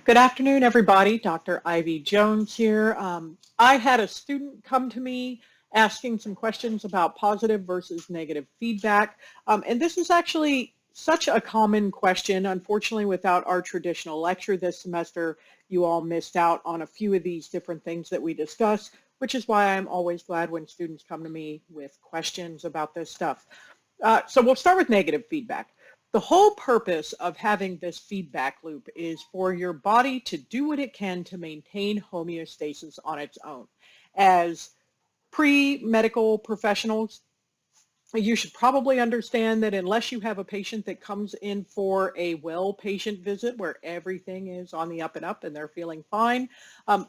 Good afternoon, everybody. Dr. Ivy Jones here. I had a student come to me asking some questions about positive versus negative feedback. And this is actually such a common question. Unfortunately, without our traditional lecture this semester, you all missed out on a few of these different things that we discuss, which is why I'm always glad when students come to me with questions about this stuff. So we'll start with negative feedback. The whole purpose of having this feedback loop is for your body to do what it can to maintain homeostasis on its own. As pre-medical professionals, you should probably understand that unless you have a patient that comes in for a well patient visit where everything is on the up and up and they're feeling fine,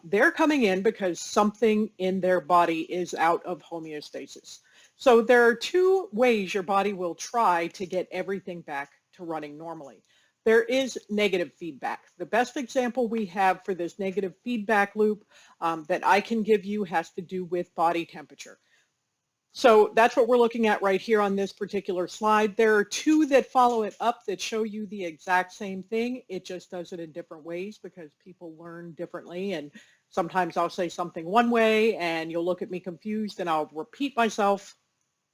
they're coming in because something in their body is out of homeostasis. So there are two ways your body will try to get everything back to running normally. There is negative feedback. The best example we have for this negative feedback loop that I can give you has to do with body temperature. So that's what we're looking at right here on this particular slide. There are two that follow it up that show you the exact same thing. It just does it in different ways because people learn differently. And sometimes I'll say something one way and you'll look at me confused and I'll repeat myself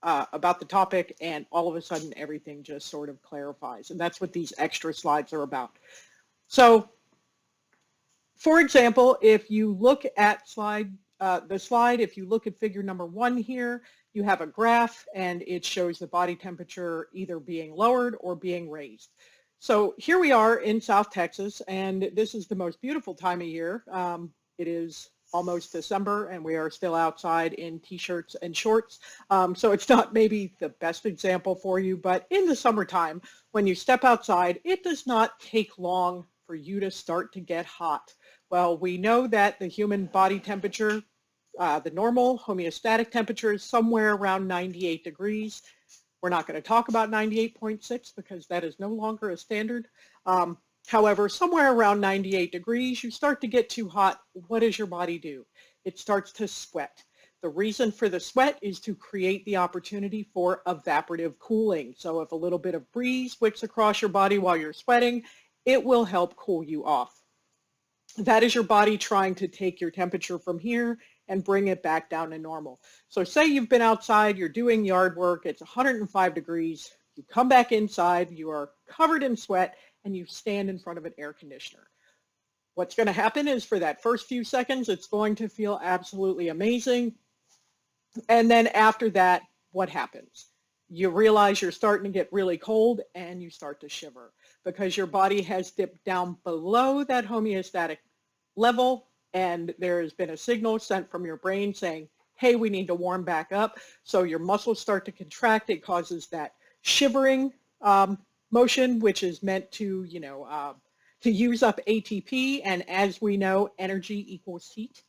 about the topic, and all of a sudden everything just sort of clarifies. And that's what these extra slides are about. So, for example, if you look at if you look at figure number 1 here, you have a graph and it shows the body temperature either being lowered or being raised. So here we are in South Texas, and this is the most beautiful time of year. It is almost December and we are still outside in t-shirts and shorts. So it's not maybe the best example for you, but in the summertime, when you step outside, it does not take long for you to start to get hot. Well, we know that the human body temperature, the normal homeostatic temperature is somewhere around 98 degrees. We're not going to talk about 98.6 because that is no longer a standard. However, somewhere around 98 degrees, you start to get too hot. What does your body do? It starts to sweat. The reason for the sweat is to create the opportunity for evaporative cooling. So if a little bit of breeze wicks across your body while you're sweating, it will help cool you off. That is your body trying to take your temperature from here and bring it back down to normal. So say you've been outside, you're doing yard work, it's 105 degrees, you come back inside, you are covered in sweat, and you stand in front of an air conditioner. What's going to happen is for that first few seconds, it's going to feel absolutely amazing. And then after that, what happens? You realize you're starting to get really cold and you start to shiver because your body has dipped down below that homeostatic level and there has been a signal sent from your brain saying, hey, we need to warm back up. So your muscles start to contract. It causes that shivering motion, which is meant to, to use up ATP. And as we know, energy equals heat.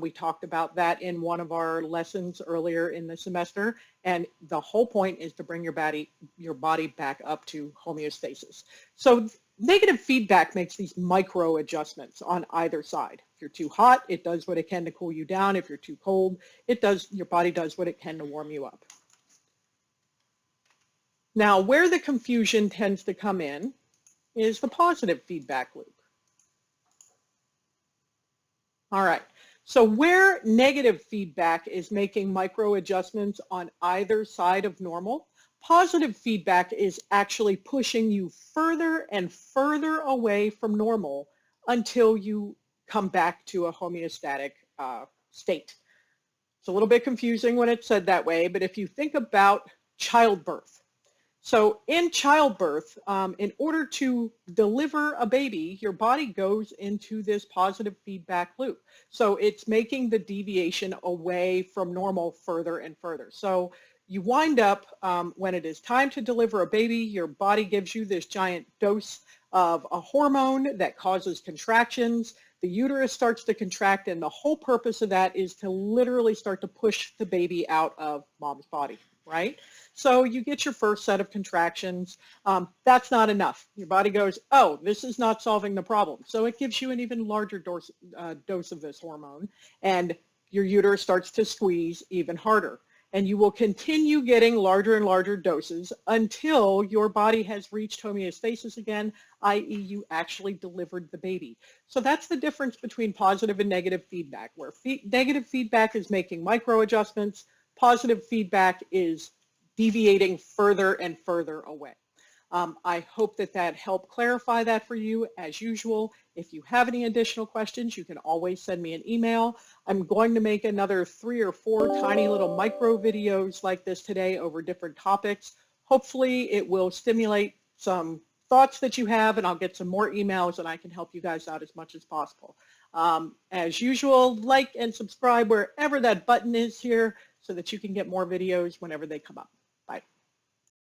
We talked about that in one of our lessons earlier in the semester. And the whole point is to bring your body back up to homeostasis. So negative feedback makes these micro adjustments on either side. If you're too hot, it does what it can to cool you down. If you're too cold, your body does what it can to warm you up. Now, where the confusion tends to come in is the positive feedback loop. All right, so where negative feedback is making micro adjustments on either side of normal, positive feedback is actually pushing you further and further away from normal until you come back to a homeostatic state. It's a little bit confusing when it's said that way, but if you think about childbirth, so in childbirth, in order to deliver a baby, your body goes into this positive feedback loop. So it's making the deviation away from normal further and further. So you wind up, when it is time to deliver a baby, your body gives you this giant dose of a hormone that causes contractions. The uterus starts to contract, and the whole purpose of that is to literally start to push the baby out of mom's body, right? So you get your first set of contractions. That's not enough. Your body goes, oh, this is not solving the problem. So it gives you an even larger dose of this hormone, and your uterus starts to squeeze even harder. and you will continue getting larger and larger doses until your body has reached homeostasis again, i.e. you actually delivered the baby. So that's the difference between positive and negative feedback, where negative feedback is making micro adjustments, positive feedback is deviating further and further away. I hope that that helped clarify that for you. As usual, if you have any additional questions, you can always send me an email. I'm going to make another 3 or 4 tiny little micro videos like this today over different topics. Hopefully it will stimulate some thoughts that you have, and I'll get some more emails and I can help you guys out as much as possible. As usual, like and subscribe wherever that button is here so that you can get more videos whenever they come up.